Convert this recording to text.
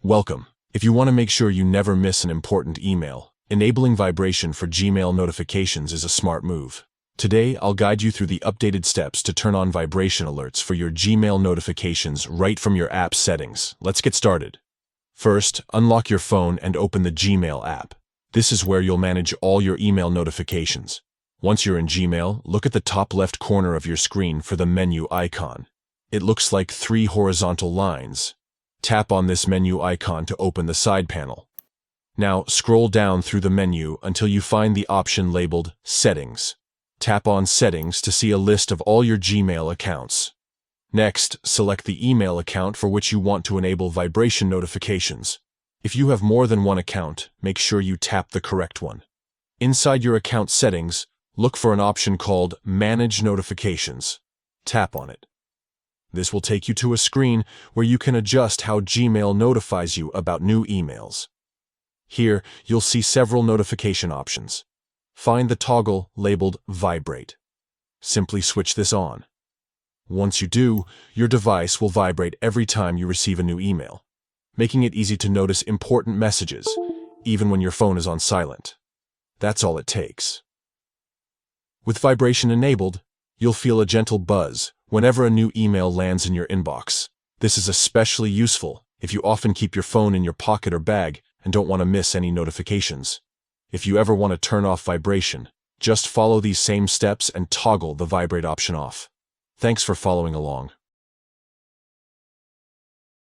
Welcome. If you want to make sure you never miss an important email, enabling vibration for Gmail notifications is a smart move. Today, I'll guide you through the updated steps to turn on vibration alerts for your Gmail notifications right from your app settings. Let's get started. First, unlock your phone and open the Gmail app. This is where you'll manage all your email notifications. Once you're in Gmail, look at the top left corner of your screen for the menu icon. It looks like 3 horizontal lines. Tap on this menu icon to open the side panel. Now, scroll down through the menu until you find the option labeled Settings. Tap on Settings to see a list of all your Gmail accounts. Next, select the email account for which you want to enable vibration notifications. If you have more than one account, make sure you tap the correct one. Inside your account settings, look for an option called Manage Notifications. Tap on it. This will take you to a screen where you can adjust how Gmail notifies you about new emails. Here, you'll see several notification options. Find the toggle labeled Vibrate. Simply switch this on. Once you do, your device will vibrate every time you receive a new email, making it easy to notice important messages, even when your phone is on silent. That's all it takes. With vibration enabled, you'll feel a gentle buzz whenever a new email lands in your inbox. This is especially useful if you often keep your phone in your pocket or bag and don't want to miss any notifications. If you ever want to turn off vibration, just follow these same steps and toggle the vibrate option off. Thanks for following along.